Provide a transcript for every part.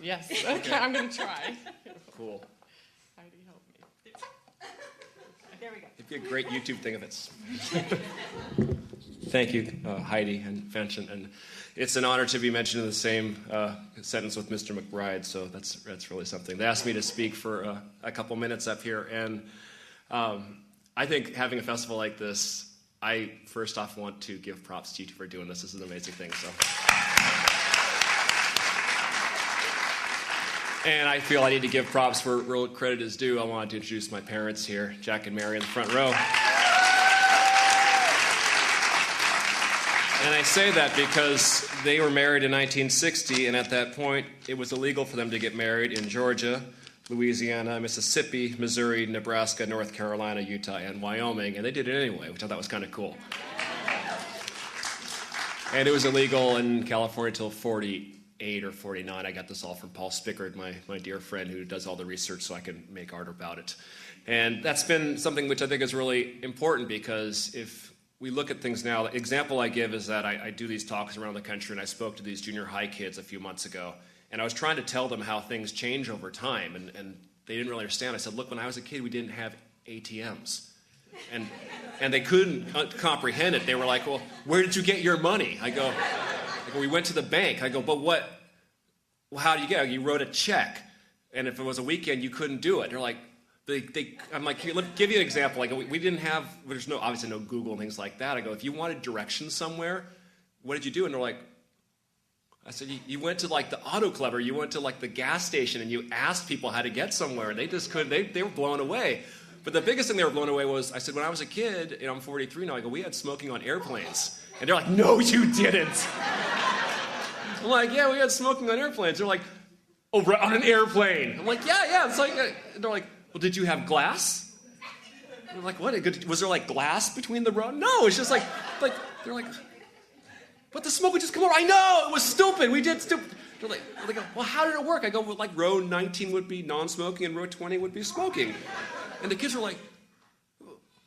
yes. Okay, I'm going to try. Cool. Heidi, help me. There we go. It'd be a great YouTube thing if it's... Thank you, Heidi and Fenton. And it's an honor to be mentioned in the same sentence with Mr. McBride, so that's really something. They asked me to speak for a couple minutes up here, and I think having a festival like this, I first off want to give props to you for doing this. This is an amazing thing. So. And I feel I need to give props where real credit is due. I wanted to introduce my parents here, Jack and Mary in the front row. And I say that because they were married in 1960, and at that point, it was illegal for them to get married in Georgia, Louisiana, Mississippi, Missouri, Nebraska, North Carolina, Utah, and Wyoming, and they did it anyway, which I thought was kind of cool. And it was illegal in California until 48 or 49. I got this all from Paul Spickard, my dear friend who does all the research so I can make art about it. And that's been something which I think is really important, because if we look at things now, the example I give is that I do these talks around the country, and I spoke to these junior high kids a few months ago, and I was trying to tell them how things change over time, and they didn't really understand. I said, look, when I was a kid, we didn't have ATMs. And they couldn't comprehend it. They were like, well, where did you get your money? I go, we went to the bank. I go, but what? Well, how do you get it? You wrote a check, and if it was a weekend, you couldn't do it. They're like, I'm like, here, let me give you an example. Like, we didn't have, there's obviously no Google and things like that. I go, if you wanted directions somewhere, what did you do? And they're like, I said, you went to like the Auto Club, or you went to like the gas station, and you asked people how to get somewhere, and they just couldn't, they were blown away. But the biggest thing they were blown away was, I said, when I was a kid, and I'm 43 now, I go, we had smoking on airplanes. And they're like, no, you didn't. I'm like, yeah, we had smoking on airplanes. They're like, oh, on an airplane. I'm like, yeah. It's like, they're like, well, did you have glass? And I'm like, what? Was there like glass between the rows? No, it's just like they're like, but the smoke would just come over. I know, it was stupid. We did stupid. They go, well, how did it work? I go, well, like row 19 would be non-smoking and row 20 would be smoking. And the kids were like,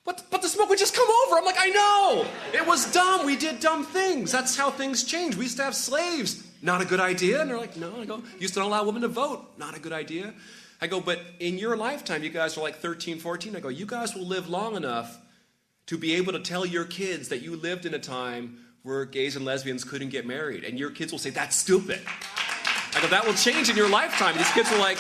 but the smoke would just come over. I'm like, I know. It was dumb. We did dumb things. That's how things change. We used to have slaves. Not a good idea. And they're like, no. I go, used to not allow women to vote. Not a good idea. I go, but in your lifetime, you guys are like 13, 14. I go, you guys will live long enough to be able to tell your kids that you lived in a time where gays and lesbians couldn't get married. And your kids will say, that's stupid. I go, that will change in your lifetime. These kids were like,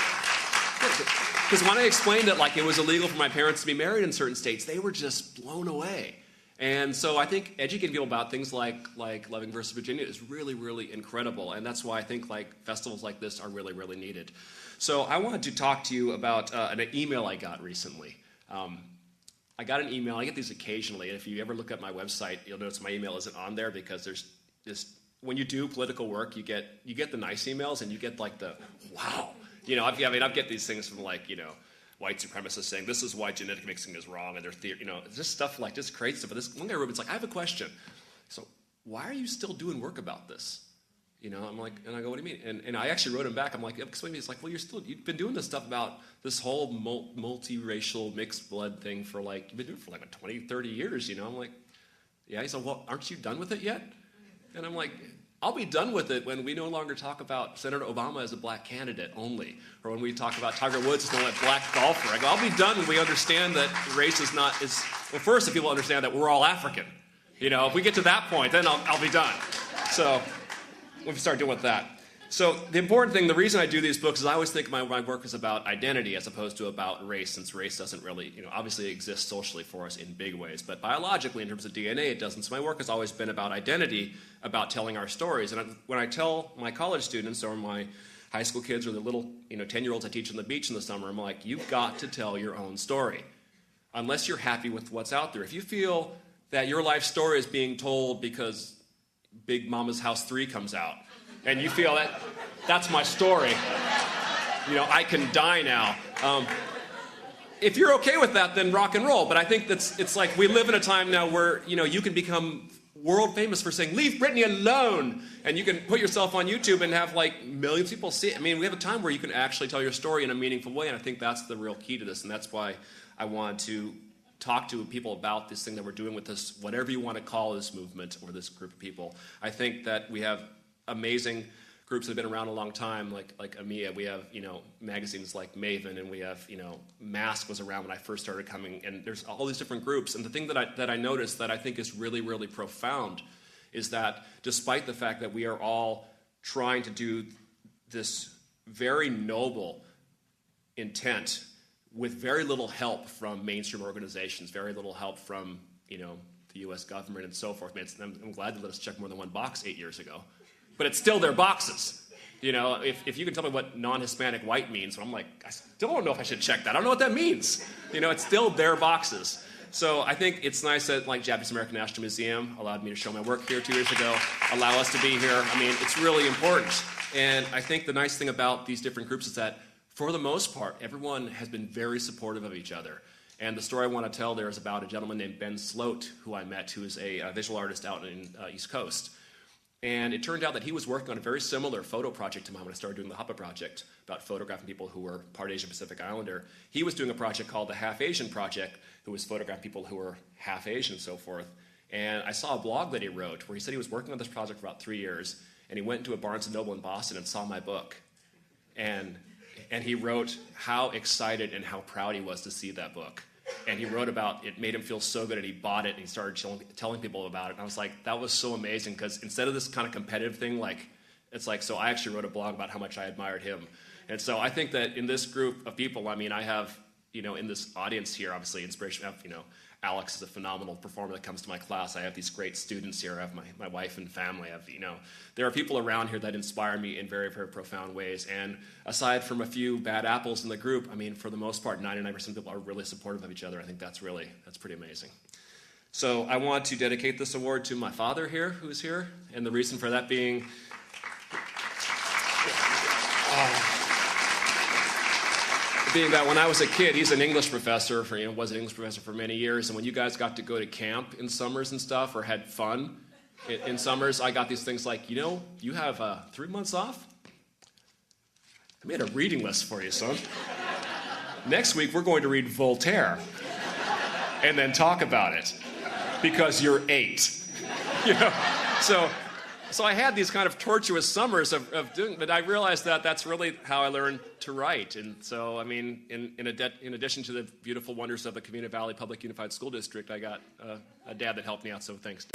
because when I explained it, like it was illegal for my parents to be married in certain states, they were just blown away. And so I think educating people about things like Loving versus Virginia is really, really incredible. And that's why I think like festivals like this are really, really needed. So I wanted to talk to you about an email I got recently. I got an email. I get these occasionally. And if you ever look at my website, you'll notice my email isn't on there, because there's just, when you do political work, you get the nice emails, and you get like the, wow. You know, I get these things from like, you know, white supremacists saying this is why genetic mixing is wrong, and their you know, just stuff like just crazy stuff. But this one guy wrote, it's like, I have a question. So why are you still doing work about this? You know, I'm like, and I go, what do you mean? And I actually wrote him back. I'm like, explain to me. It's like, well, you've been doing this stuff about this whole multiracial mixed blood thing for like, you've been doing it for like 20, 30 years, you know? I'm like, yeah. He said, well, aren't you done with it yet? And I'm like, I'll be done with it when we no longer talk about Senator Obama as a black candidate only, or when we talk about Tiger Woods as a black golfer. I go, I'll be done when we understand that race is not, well, first, if people understand that we're all African. You know, if we get to that point, then I'll be done. So when we start doing with that. So the important thing, the reason I do these books is I always think my work is about identity as opposed to about race, since race doesn't really, you know, obviously exist socially for us in big ways, but biologically in terms of DNA it doesn't. So my work has always been about identity, about telling our stories. And when I tell my college students or my high school kids or the little, you know, 10-year-olds I teach on the beach in the summer, I'm like, you've got to tell your own story. Unless you're happy with what's out there. If you feel that your life story is being told because Big Mama's House 3 comes out, and you feel that that's my story, you know, I can die now. If you're okay with that, then rock and roll. But I think it's like we live in a time now where, you know, you can become world famous for saying, leave Britney alone. And you can put yourself on YouTube and have like millions of people see it. I mean, we have a time where you can actually tell your story in a meaningful way. And I think that's the real key to this. And that's why I wanted to talk to people about this thing that we're doing with this, whatever you want to call this movement or this group of people. I think that we have amazing groups that have been around a long time, like AMEA. We have, magazines like Mavin, and we have, MASC was around when I first started coming, and there's all these different groups. And the thing that I noticed that I think is really, really profound is that despite the fact that we are all trying to do this very noble intent with very little help from mainstream organizations, very little help from, the U.S. government and so forth. I'm glad they let us check more than one box 8 years ago. But it's still their boxes. If you can tell me what non-Hispanic white means, I'm like, I still don't know if I should check that. I don't know what that means. It's still their boxes. So I think it's nice that Japanese American National Museum allowed me to show my work here 2 years ago, allow us to be here. It's really important. And I think the nice thing about these different groups is that for the most part, everyone has been very supportive of each other. And the story I want to tell there is about a gentleman named Ben Sloat, who I met, who is a visual artist out in East Coast. And it turned out that he was working on a very similar photo project to mine when I started doing the HAPA project about photographing people who were part Asian Pacific Islander. He was doing a project called the Half Asian Project, who was photographing people who were half Asian and so forth. And I saw a blog that he wrote where he said he was working on this project for about 3 years, and he went into a Barnes & Noble in Boston and saw my book. And he wrote how excited and how proud he was to see that book. And he wrote about it made him feel so good, and he bought it, and he started telling people about it. And I was like, that was so amazing, because instead of this kind of competitive thing, so I actually wrote a blog about how much I admired him. And so I think that in this group of people, I have, in this audience here, obviously, inspiration. I have, Alex is a phenomenal performer that comes to my class. I have these great students here. I have my wife and family. I have, there are people around here that inspire me in very, very profound ways. And aside from a few bad apples in the group, for the most part, 99% of people are really supportive of each other. I think that's pretty amazing. So I want to dedicate this award to my father here, who's here. And the reason for that being, that when I was a kid, he's an English professor, was an English professor for many years, and when you guys got to go to camp in summers and stuff, or had fun in summers, I got these things like, you have 3 months off? I made a reading list for you, son. Next week, we're going to read Voltaire, and then talk about it, because you're 8. So I had these kind of tortuous summers of doing, but I realized that that's really how I learned to write. And so, in addition to the beautiful wonders of the Covina Valley Public Unified School District, I got a dad that helped me out, so thanks.